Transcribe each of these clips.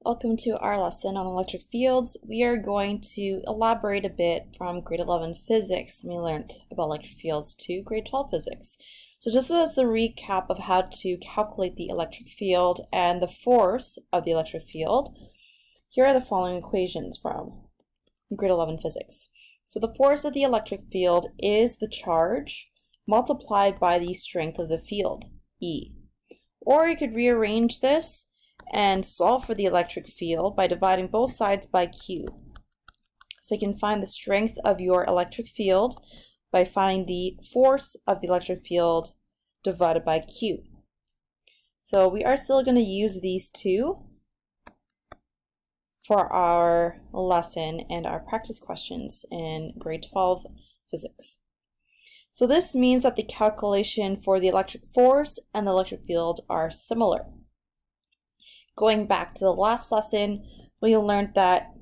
Welcome to our lesson on electric fields. We are going to elaborate a bit from grade 11 physics when we learned about electric fields to grade 12 physics. So just as a recap of how to calculate the electric field and the force of the electric field, here are the following equations from grade 11 physics. So the force of the electric field is the charge multiplied by the strength of the field, E. Or you could rearrange this and solve for the electric field by dividing both sides by Q. So you can find the strength of your electric field by finding the force of the electric field divided by Q. So we are still going to use these two for our lesson and our practice questions in grade 12 physics. So this means that the calculation for the electric force and the electric field are similar. Going back to the last lesson, we learned that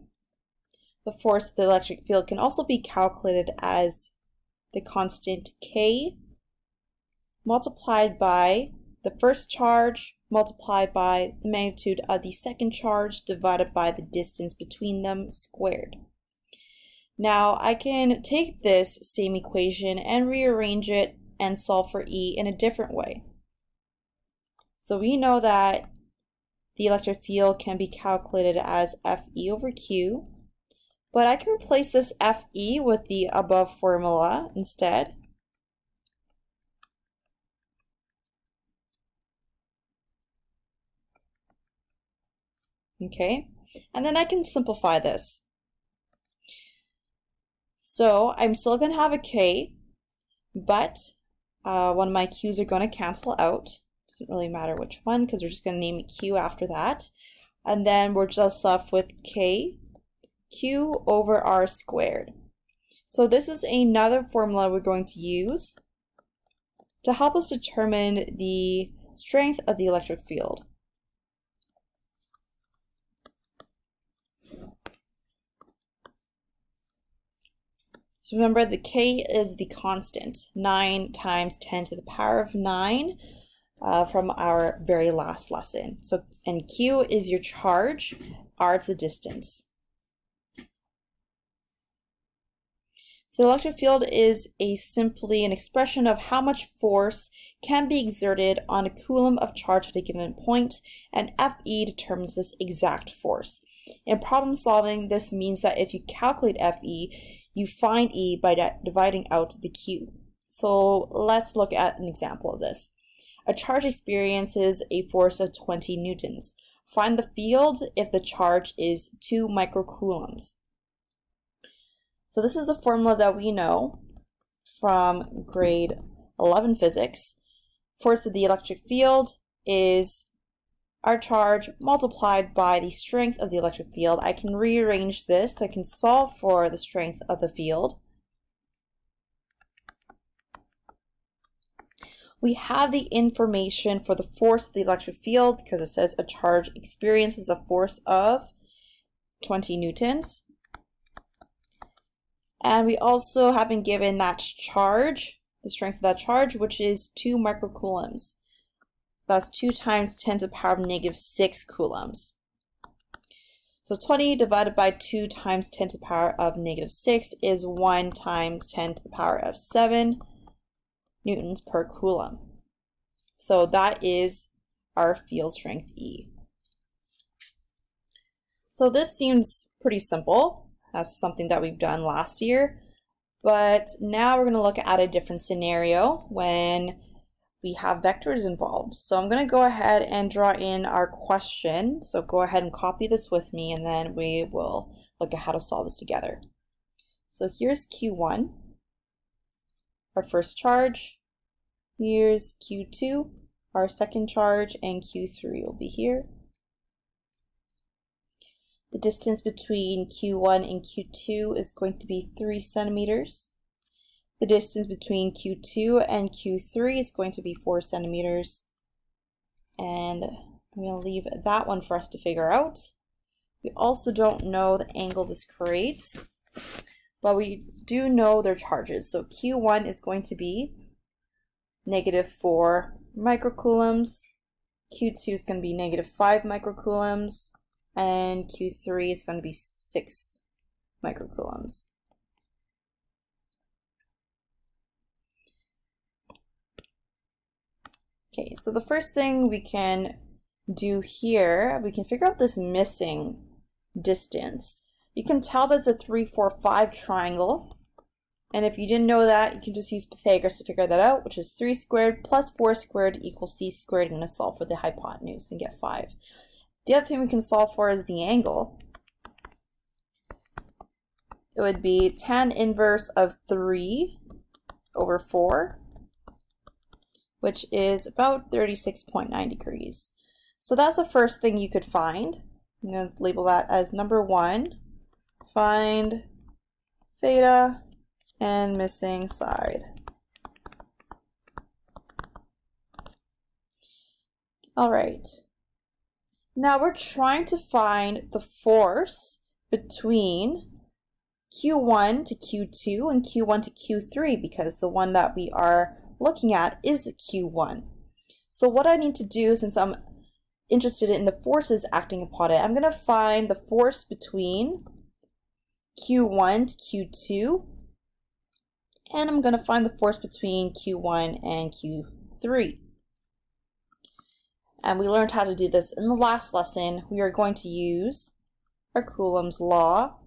the force of the electric field can also be calculated as the constant K multiplied by the first charge multiplied by the magnitude of the second charge divided by the distance between them squared. Now I can take this same equation and rearrange it and solve for E in a different way. So we know that the electric field can be calculated as Fe over Q, but I can replace this Fe with the above formula instead. Okay, and then I can simplify this. So I'm still going to have a K, but one of my Q's are going to cancel out. Doesn't really matter which one because we're just going to name it Q after that. And then we're just left with K, Q over R squared. So this is another formula we're going to use to help us determine the strength of the electric field. So remember, the K is the constant, 9 times 10 to the power of 9 from our very last lesson. So, and Q is your charge, R is the distance. So the electric field is simply an expression of how much force can be exerted on a coulomb of charge at a given point, and Fe determines this exact force. In problem solving, this means that if you calculate Fe, you find E by dividing out the Q. So let's look at an example of this. A charge experiences a force of 20 newtons. Find the field if the charge is 2 microcoulombs. So this is the formula that we know from grade 11 physics. Force of the electric field is our charge multiplied by the strength of the electric field. I can rearrange this so I can solve for the strength of the field. We have the information for the force of the electric field because it says a charge experiences a force of 20 newtons. And we also have been given that charge, the strength of that charge, which is 2 microcoulombs. So that's 2 times 10 to the power of negative 6 coulombs. So 20 divided by 2 times 10 to the power of negative 6 is 1 times 10 to the power of 7 newtons per coulomb. So that is our field strength E. So this seems pretty simple. That's something that we've done last year. But now we're going to look at a different scenario when we have vectors involved. So I'm going to go ahead and draw in our question. So go ahead and copy this with me and then we will look at how to solve this together. So here's Q1, our first charge. Here's Q2, our second charge, and Q3 will be here. The distance between Q1 and Q2 is going to be 3 centimeters. The distance between Q2 and Q3 is going to be 4 centimeters. And I'm going to leave that one for us to figure out. We also don't know the angle this creates, but we do know their charges. So Q1 is going to be negative 4 microcoulombs. Q2 is going to be negative 5 microcoulombs. and Q3 is going to be 6 microcoulombs. Okay, so the first thing we can do here, we can figure out this missing distance. You can tell there's a 3, 4, 5 triangle. And if you didn't know that, you can just use Pythagoras to figure that out, which is 3 squared plus 4 squared equals c squared. I'm going to solve for the hypotenuse and get 5. The other thing we can solve for is the angle. It would be tan inverse of 3 over 4, which is about 36.9 degrees. So that's the first thing you could find. I'm going to label that as number 1. Find theta and missing side. All right. Now we're trying to find the force between Q1 to Q2 and Q1 to Q3 because the one that we are looking at is Q1. So what I need to do, since I'm interested in the forces acting upon it, I'm going to find the force between Q1 to Q2, and I'm going to find the force between Q1 and Q3. And we learned how to do this in the last lesson. We are going to use our Coulomb's law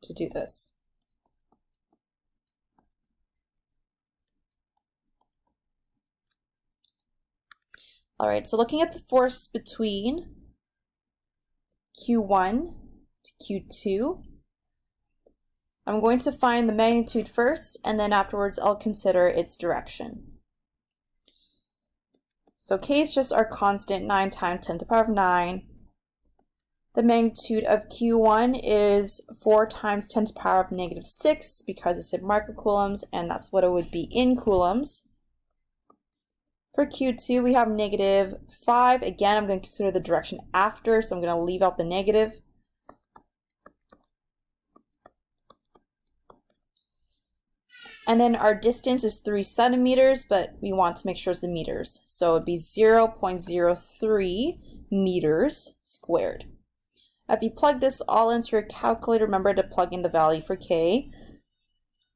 to do this. All right, so looking at the force between Q1 to Q2, I'm going to find the magnitude first, and then afterwards I'll consider its direction. So K is just our constant, 9 times 10 to the power of 9. The magnitude of Q1 is 4 times 10 to the power of negative 6 because it's in microcoulombs, and that's what it would be in coulombs. For Q2, we have negative 5. Again, I'm going to consider the direction after, so I'm going to leave out the negative. And then our distance is 3 centimeters, but we want to make sure it's the meters. So it would be 0.03 meters squared. If you plug this all into your calculator, remember to plug in the value for K.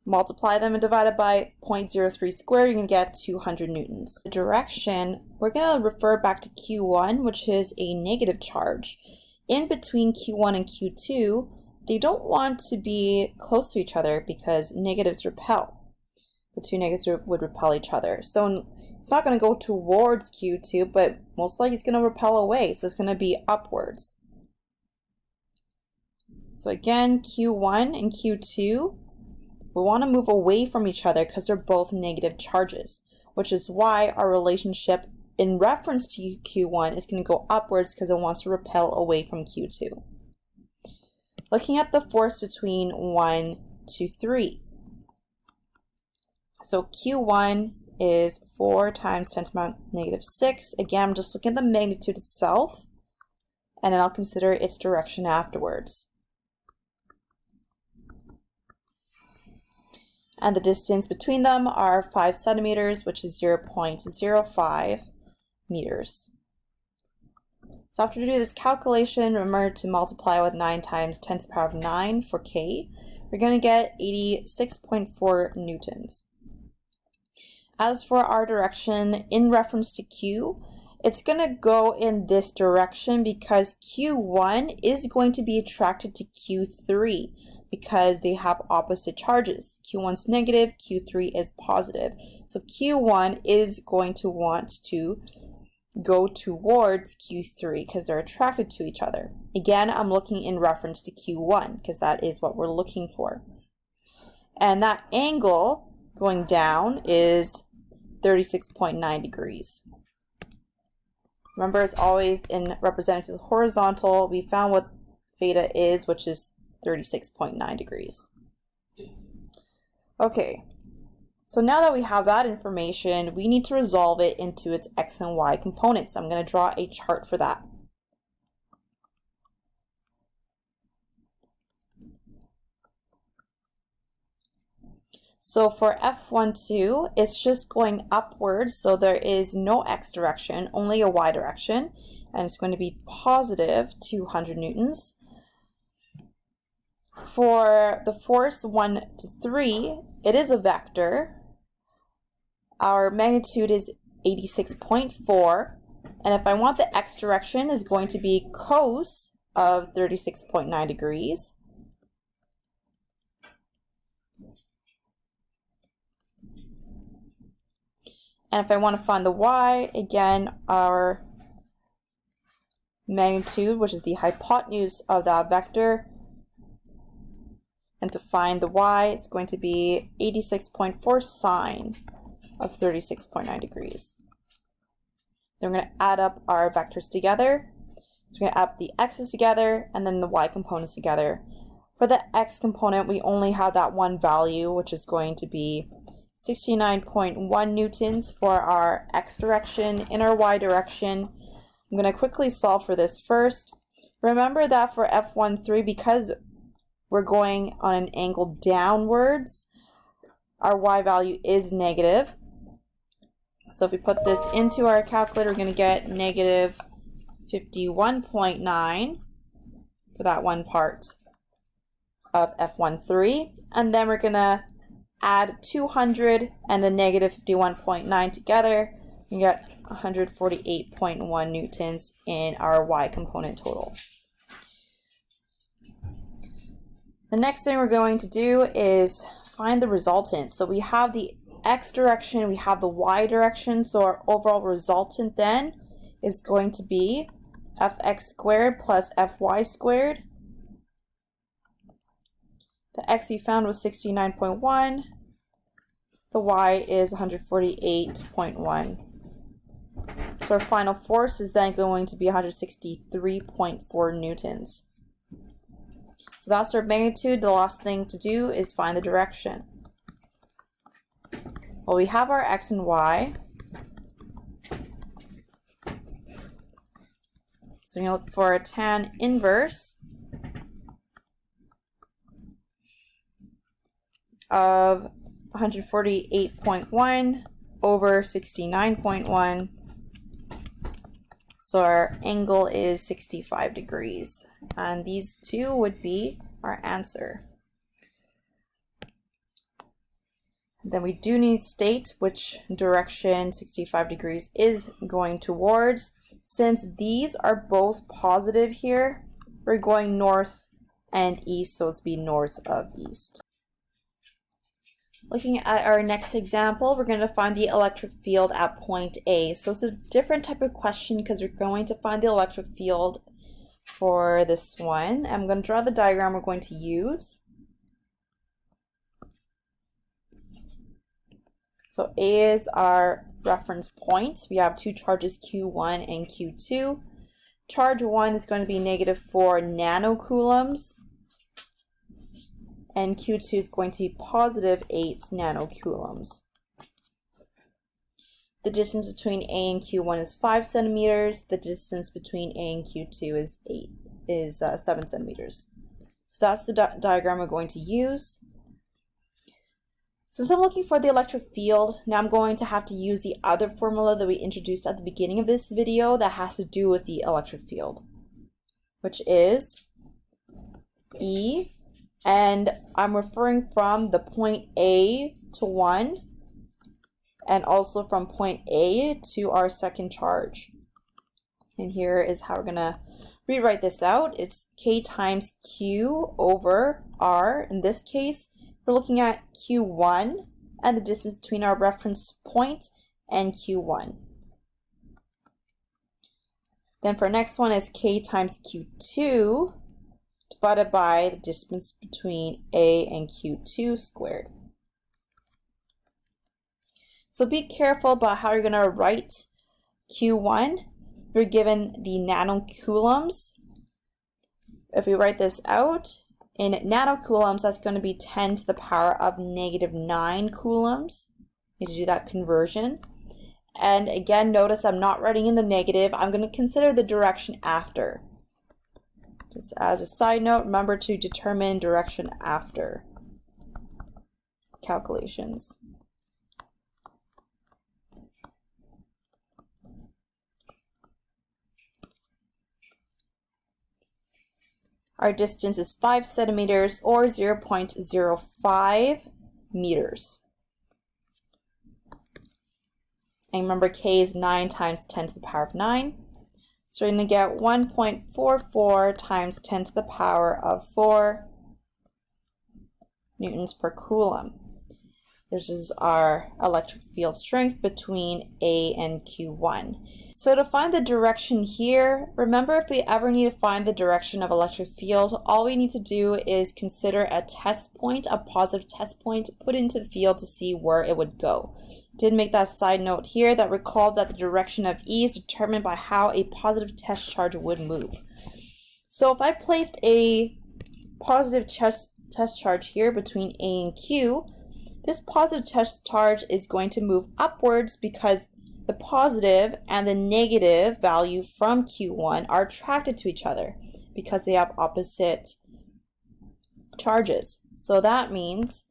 Multiply them and divide it by 0.03 squared, you're going to get 200 newtons. The direction, we're going to refer back to Q1, which is a negative charge. In between Q1 and Q2, they don't want to be close to each other because negatives repel. The two negatives would repel each other. So it's not going to go towards Q2, but most likely it's going to repel away. So it's going to be upwards. So again, Q1 and Q2, we want to move away from each other because they're both negative charges, which is why our relationship in reference to Q1 is going to go upwards because it wants to repel away from Q2. Looking at the force between 1 to 3. So Q1 is 4 times 10 to the power negative 6. Again, I'm just looking at the magnitude itself, and then I'll consider its direction afterwards. And the distance between them are 5 centimeters, which is 0.05 meters. So after you do this calculation, remember to multiply with 9 times 10 to the power of 9 for K. We're going to get 86.4 newtons. As for our direction in reference to Q, it's going to go in this direction because Q1 is going to be attracted to Q3 because they have opposite charges. Q1 is negative, Q3 is positive. So Q1 is going to want to go towards Q3 because they're attracted to each other. Again, I'm looking in reference to Q1 because that is what we're looking for. And that angle going down is 36.9 degrees. Remember, as always, in represented to the horizontal, we found what theta is, which is 36.9 degrees. Okay, so now that we have that information, we need to resolve it into its x and y components. I'm going to draw a chart for that. So for F12, it's just going upwards, so there is no x direction, only a y direction, and it's going to be positive 200 newtons. For the force 1 to 3, it is a vector. Our magnitude is 86.4, and if I want the x direction, is going to be cos of 36.9 degrees. And if I want to find the y, again, our magnitude, which is the hypotenuse of that vector, and to find the y, it's going to be 86.4 sine of 36.9 degrees. Then we're going to add up our vectors together. So we're going to add the x's together and then the y components together. For the x component, we only have that one value, which is going to be 69.1 newtons for our x direction. In our y direction, I'm going to quickly solve for this first. Remember that for F13, because we're going on an angle downwards, our y value is negative. So if we put this into our calculator, we're going to get negative 51.9 for that one part of F13. And then we're going to add 200 and the negative 51.9 together. You get 148.1 newtons in our y component total. The next thing we're going to do is find the resultant. So we have the x direction, we have the y direction, so our overall resultant then is going to be fx squared plus fy squared. The x you found was 69.1. The y is 148.1. So our final force is then going to be 163.4 newtons. So that's our magnitude. The last thing to do is find the direction. Well, we have our x and y. So we're going to look for a tan inverse of 148.1 over 69.1. So our angle is 65 degrees. And these two would be our answer. Then we do need to state which direction 65 degrees is going towards. Since these are both positive here, we're going north and east, so it's be north of east. Looking at our next example, we're going to find the electric field at point A. So it's a different type of question because we're going to find the electric field for this one. I'm going to draw the diagram we're going to use. So A is our reference point. We have two charges, Q1 and Q2. Charge 1 is going to be negative 4 nanocoulombs, and Q2 is going to be positive 8 nanocoulombs. The distance between A and Q1 is 5 centimeters. The distance between A and Q2 is 7 centimeters. So that's the diagram we're going to use. Since I'm looking for the electric field, now I'm going to have to use the other formula that we introduced at the beginning of this video that has to do with the electric field, which is E, and I'm referring from the point A to 1, and also from point A to our second charge. And here is how we're going to rewrite this out. It's K times Q over R. In this case, we're looking at Q1 and the distance between our reference point and Q1. Then for next one is K times Q2 divided by the distance between A and Q2 squared. So be careful about how you're going to write Q1. We're given the nanocoulombs. If we write this out, in nanocoulombs, that's going to be 10 to the power of negative 9 coulombs. You need to do that conversion. And again, notice I'm not writing in the negative. I'm going to consider the direction after. Just as a side note, remember to determine direction after. calculations. Our distance is 5 centimeters or 0.05 meters. And remember, K is 9 times 10 to the power of 9. So we're going to get 1.44 times 10 to the power of 4 newtons per coulomb. This is our electric field strength between A and Q1. So to find the direction here, remember, if we ever need to find the direction of electric field, all we need to do is consider a test point, a positive test point, put into the field to see where it would go. Did make that side note here that recalled that the direction of E is determined by how a positive test charge would move. So if I placed a positive test charge here between A and Q, this positive test charge is going to move upwards because the positive and the negative value from Q1 are attracted to each other because they have opposite charges. So that means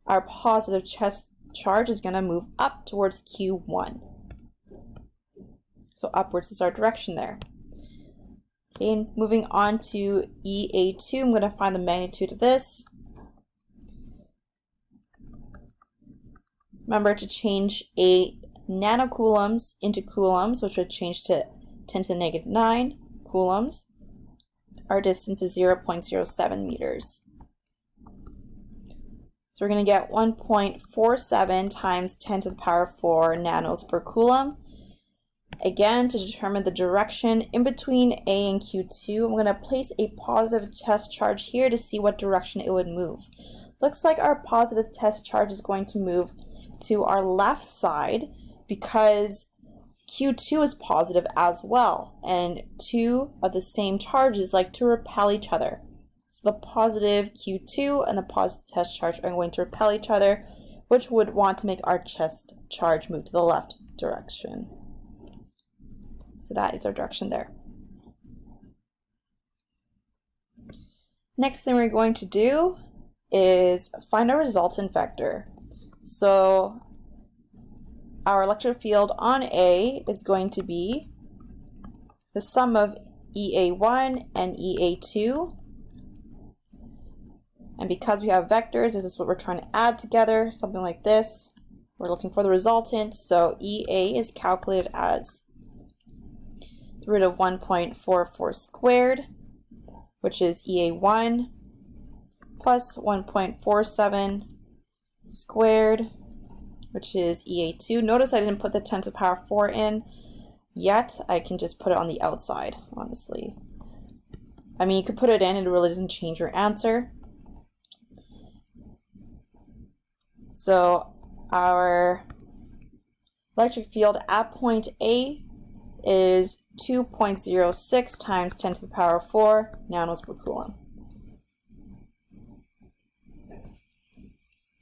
our positive test charge is going to move up towards Q1. So upwards is our direction there. Okay, and moving on to EA2, I'm going to find the magnitude of this. Remember to change 8 nanocoulombs into coulombs, which would change to 10 to the negative 9 coulombs. Our distance is 0.07 meters. So we're going to get 1.47 times 10 to the power of 4 nanos per coulomb. Again, to determine the direction in between A and Q2, I'm going to place a positive test charge here to see what direction it would move. Looks like our positive test charge is going to move to our left side because Q2 is positive as well, and two of the same charges like to repel each other. So the positive Q2 and the positive test charge are going to repel each other, which would want to make our test charge move to the left direction. So that is our direction there. Next thing we're going to do is find a resultant vector. So our electric field on A is going to be the sum of EA1 and EA2. And because we have vectors, this is what we're trying to add together, something like this. We're looking for the resultant, so EA is calculated as the root of 1.44 squared, which is EA1, plus 1.47 squared, which is EA2. Notice I didn't put the 10 to the power 4 in yet. I can just put it on the outside, honestly. I mean, you could put it in, it really doesn't change your answer. So our electric field at point A is 2.06 times 10 to the power 4 nanos per coulomb.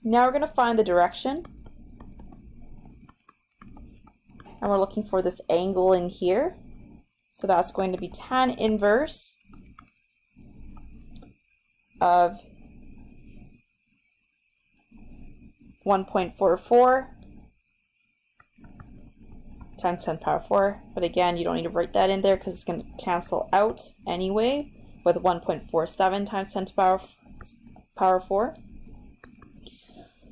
Now we're going to find the direction. And we're looking for this angle in here. So that's going to be tan inverse of 1.44 times 10 to the power 4. But again, you don't need to write that in there because it's going to cancel out anyway with 1.47 times 10 to the power 4.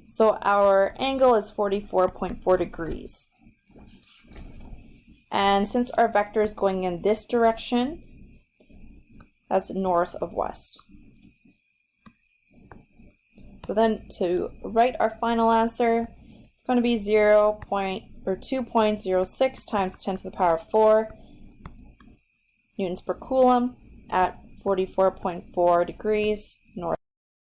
So our angle is 44.4 degrees. And since our vector is going in this direction, that's north of west. So then to write our final answer, it's going to be 2.06 times 10 to the power 4 newtons per coulomb at 44.4 degrees.